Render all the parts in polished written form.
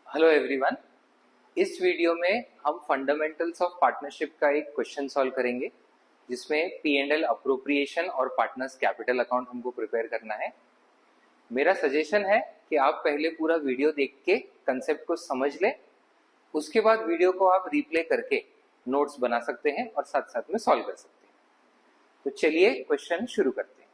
Hello everyone. इस video में हम फंडामेंटल्स ऑफ पार्टनरशिप का एक क्वेश्चन सॉल्व करेंगे जिसमें P&L अप्रोप्रिएशन और पार्टनर्स कैपिटल अकाउंट हमको प्रिपेयर करना है। मेरा सजेशन है कि आप पहले पूरा वीडियो देख के कंसेप्ट को समझ लें, उसके बाद वीडियो को आप रिप्ले करके नोट्स बना सकते हैं और साथ साथ में सॉल्व कर सकते हैं। तो चलिए क्वेश्चन शुरू करते हैं।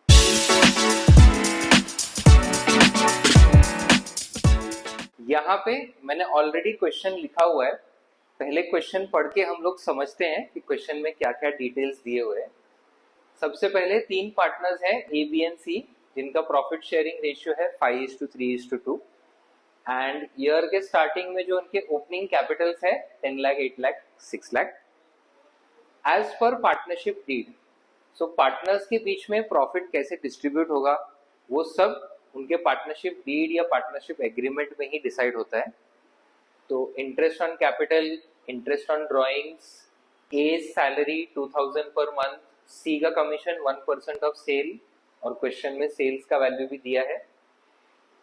यहाँ पे मैंने ऑलरेडी क्वेश्चन लिखा हुआ है। पहले क्वेश्चन पढ़ के हम लोग समझते हैं कि क्वेश्चन में क्या क्या डिटेल्स दिए हुए हैं। सबसे पहले तीन पार्टनर्स हैं ए बी एंड सी, जिनका प्रॉफिट शेयरिंग रेशियो है 5:3:2 एंड ईयर के स्टार्टिंग में जो उनके ओपनिंग कैपिटल्स है 10 lakh, 8 lakh, 6 lakh. As per partnership deed, so partners के बीच में प्रॉफिट कैसे डिस्ट्रीब्यूट होगा वो सब उनके पार्टनरशिप डीड या पार्टनरशिप एग्रीमेंट में ही डिसाइड होता है। तो interest on capital, interest on drawings, A salary 2000 per month, C का कमीशन 1% ऑफ सेल और क्वेश्चन में सेल्स का वैल्यू भी दिया है।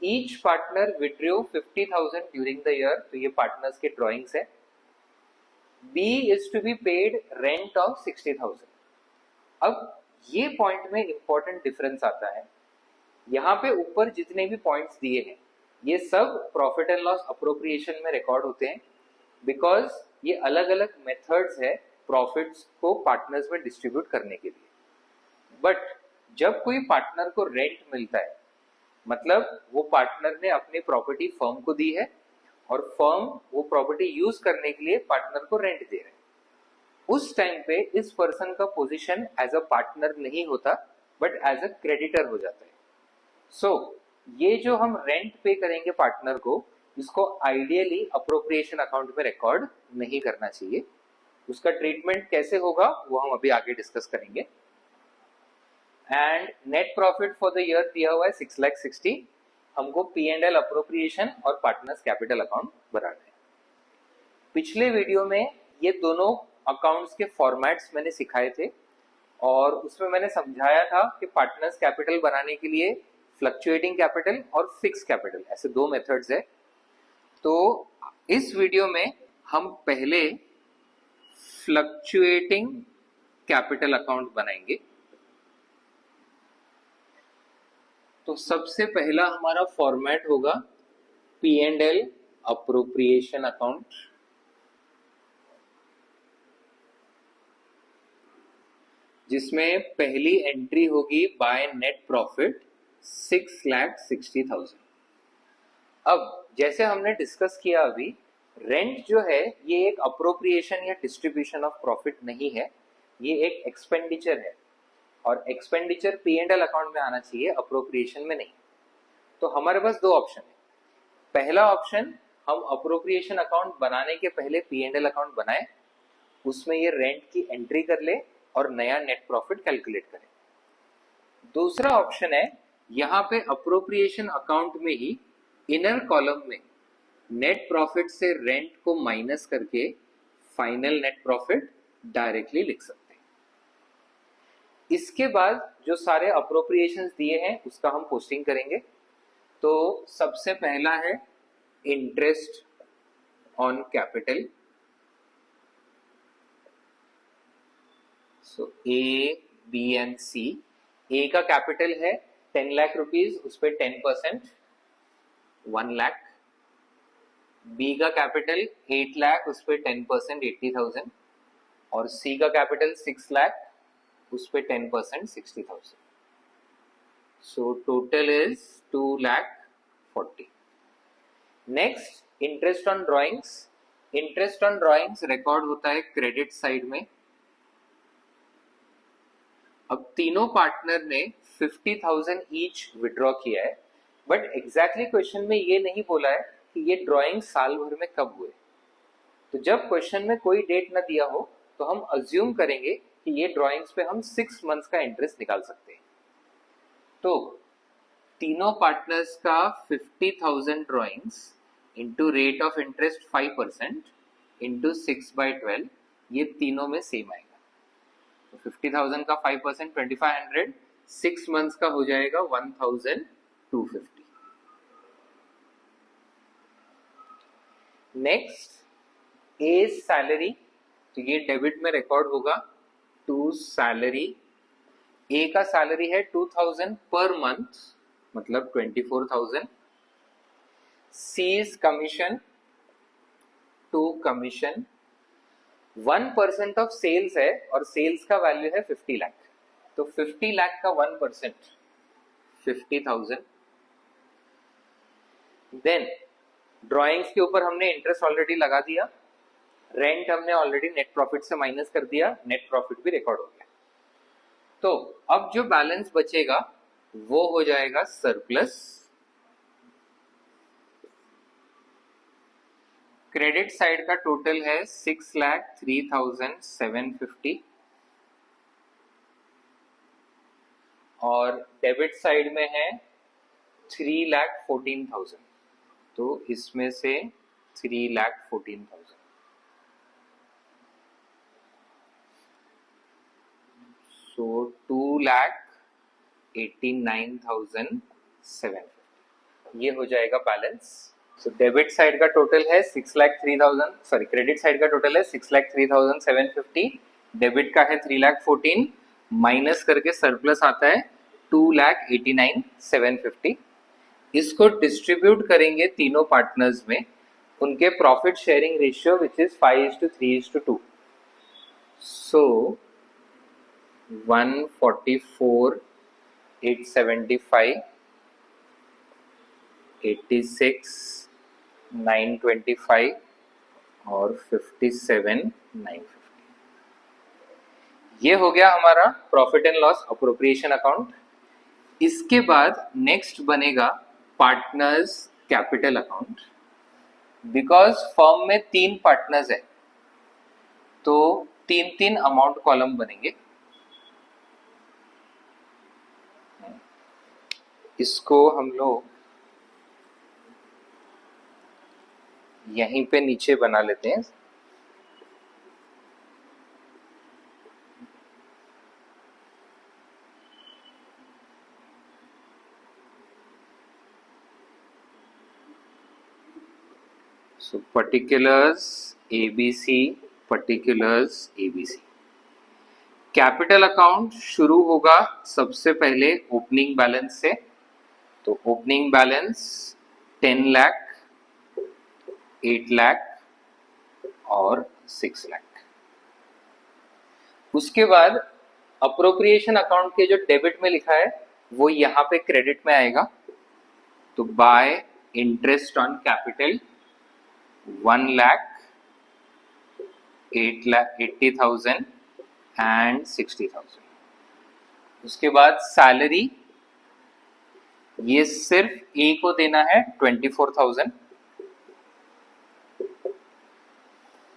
Each partner withdraw 50,000 during the year, तो ये पार्टनर्स के ड्रॉइंग्स है। B is to be paid rent of 60,000। अब ये पॉइंट में इंपॉर्टेंट डिफरेंस आता है। यहाँ पे ऊपर जितने भी पॉइंट्स दिए हैं ये सब प्रॉफिट एंड लॉस अप्रोप्रिएशन में रिकॉर्ड होते हैं, बिकॉज ये अलग अलग मेथड्स है प्रॉफिट्स को पार्टनर्स में डिस्ट्रीब्यूट करने के लिए। बट जब कोई पार्टनर को रेंट मिलता है, मतलब वो पार्टनर ने अपनी प्रॉपर्टी फर्म को दी है और फर्म वो प्रॉपर्टी यूज करने के लिए पार्टनर को रेंट दे रहे हैं, उस टाइम पे इस पर्सन का पोजीशन एज अ पार्टनर नहीं होता बट एज अ क्रेडिटर हो जाता है। सो ये जो हम रेंट पे करेंगे पार्टनर को, इसको आइडियली अप्रोप्रिएशन अकाउंट में रिकॉर्ड नहीं करना चाहिए। उसका ट्रीटमेंट कैसे होगा वो हम अभी आगे डिस्कस करेंगे। And net profit for the year दिया हुआ है 6,60,000। हमको P&L अप्रोप्रिएशन और पार्टनर्स कैपिटल अकाउंट बनाना है। पिछले वीडियो में ये दोनों अकाउंट्स के फॉर्मेट्स मैंने सिखाए थे और उसमें मैंने समझाया था कि पार्टनर्स कैपिटल बनाने के लिए फ्लक्चुएटिंग कैपिटल और फिक्स कैपिटल ऐसे दो मेथड्स है। तो इस वीडियो में हम पहले फ्लक्चुएटिंग कैपिटल अकाउंट बनाएंगे। तो सबसे पहला हमारा फॉर्मेट होगा P&L अप्रोप्रिएशन अकाउंट, जिसमें पहली एंट्री होगी बाय नेट प्रॉफिट 6,60,000। अब जैसे हमने डिस्कस किया अभी, रेंट जो है ये एक अप्रोप्रिएशन या डिस्ट्रीब्यूशन ऑफ प्रॉफिट नहीं है, ये एक एक्सपेंडिचर है और एक्सपेंडिचर P&L अकाउंट में आना चाहिए, अप्रोप्रिएशन में नहीं। तो हमारे पास दो ऑप्शन है। पहला ऑप्शन, हम अप्रोप्रिएशन अकाउंट बनाने के पहले P&L अकाउंट बनाए, उसमें ये रेंट की एंट्री कर ले और नया नेट प्रॉफिट कैलकुलेट करें। दूसरा ऑप्शन है, यहाँ पे अप्रोप्रिएशन अकाउंट में ही इनर कॉलम में नेट प्रॉफिट से रेंट को माइनस करके फाइनल नेट प्रॉफिट डायरेक्टली लिख सकते हैं। इसके बाद जो सारे अप्रोप्रिएशंस दिए हैं उसका हम पोस्टिंग करेंगे। तो सबसे पहला है interest on capital. So A B and C, A का कैपिटल है 10 लाख रुपीज, उस पर 10% 1 लाख। बी का कैपिटल 8 लाख, उस पर 10% 80,000 और सी का कैपिटल 6 लाख, उस पर 10% 60,000। So total is 2,40,000। Next interest on drawings. Interest on drawings record होता है क्रेडिट साइड में। अब तीनों पार्टनर ने 50,000 ईच विड्रॉ किया है, बट एग्जैक्टली क्वेश्चन में ये नहीं बोला है कि ये ड्राइंग साल भर में कब हुए। तो जब क्वेश्चन में कोई डेट ना दिया हो तो हम अज्यूम करेंगे कि ये ड्राइंग्स पे हम 6 मंथ्स का इंटरेस्ट निकाल सकते हैं। तो तीनों पार्टनर्स का 50,000 drawings into rate of interest 5% into 6/12, ये तीनों में सेम आएगा। तो 50,000 का 5% 2500, 6 मंथ्स का हो जाएगा 1,250। नेक्स्ट ए सैलरी, तो ये डेबिट में रिकॉर्ड होगा टू सैलरी। ए का सैलरी है 2000 पर मंथ, मतलब 24,000। सीज commission, two commission. 1% of sales है और सेल्स का वैल्यू है 50 लाख, तो 50 लाख का 1% 50,000। देन ड्राइंग्स के ऊपर हमने इंटरेस्ट ऑलरेडी लगा दिया, रेंट हमने ऑलरेडी नेट प्रॉफिट से माइनस कर दिया, नेट प्रॉफिट भी रिकॉर्ड हो गया। तो अब जो बैलेंस बचेगा वो हो जाएगा सरप्लस। क्रेडिट साइड का टोटल है 6,03,750 और डेबिट साइड में है 3,14,000, तो इसमें से 3,14,000। सो 2,89,750 ये हो जाएगा बैलेंस। सो डेबिट साइड का टोटल है 6,03,000, सॉरी क्रेडिट साइड का टोटल है 6,03,750, डेबिट का है 3,14,000, माइनस करके सरप्लस आता है 2,89,750। इसको डिस्ट्रीब्यूट करेंगे तीनों पार्टनर्स में, उनके profit sharing ratio which is 5:3:2। सो 144,875, 86,925 और 57,950। ये हो गया हमारा profit and loss appropriation account. इसके बाद नेक्स्ट बनेगा partners capital account. Because firm में 3 पार्टनर्स है तो 3 अमाउंट कॉलम बनेंगे। इसको हम लोग यहीं पे नीचे बना लेते हैं। So particulars ABC, particulars ABC। Capital account शुरू होगा सबसे पहले ओपनिंग बैलेंस से, तो ओपनिंग बैलेंस 10 लाख, 8 लाख और 6 लाख। उसके बाद अप्रोप्रिएशन अकाउंट के जो डेबिट में लिखा है वो यहाँ पे क्रेडिट में आएगा, तो bye interest on capital 1 lakh, 80,000 and 60,000। उसके बाद सैलरी, ये सिर्फ ए को देना है 24,000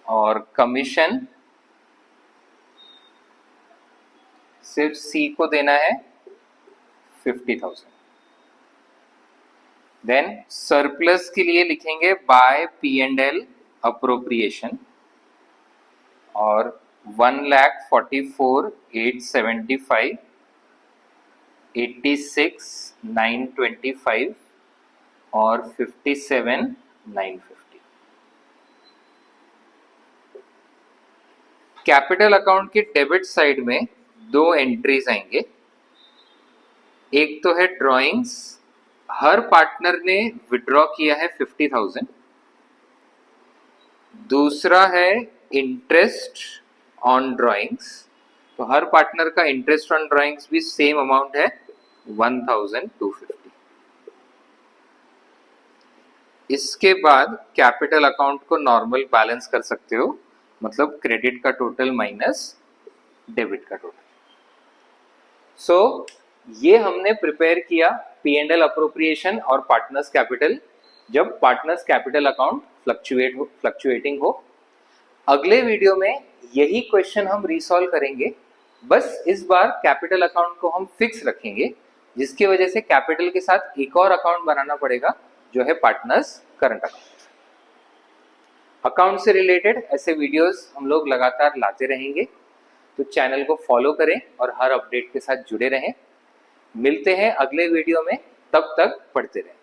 और कमीशन सिर्फ सी को देना है 50,000। देन सरप्लस के लिए लिखेंगे बाय P&L अप्रोप्रिएशन और 1,44,875, 86,925 और 57,950। कैपिटल अकाउंट के डेबिट साइड में 2 एंट्रीज आएंगे। एक तो है ड्राइंग्स, हर पार्टनर ने विड्रॉ किया है 50,000। दूसरा है इंटरेस्ट ऑन ड्राइंग्स, तो हर पार्टनर का इंटरेस्ट ऑन ड्राइंग्स भी सेम अमाउंट है 1,250। इसके बाद कैपिटल अकाउंट को नॉर्मल बैलेंस कर सकते हो, मतलब क्रेडिट का टोटल माइनस डेबिट का टोटल। सो ये हमने प्रिपेयर किया P&L अप्रोप्रिएशन और पार्टनर्स कैपिटल, जब पार्टनर्स कैपिटल अकाउंट फ्लक्चुएटिंग हो। अगले वीडियो में यही क्वेश्चन हम रिसॉल्व करेंगे, बस इस बार कैपिटल अकाउंट को हम फिक्स रखेंगे, जिसकी वजह से कैपिटल के साथ एक और अकाउंट बनाना पड़ेगा जो है पार्टनर्स करंट अकाउंट। अकाउंट से रिलेटेड ऐसे वीडियोस हम लोग लगातार लाते रहेंगे, तो चैनल को फॉलो करें और हर अपडेट के साथ जुड़े रहें। मिलते हैं अगले वीडियो में, तब तक पढ़ते रहें।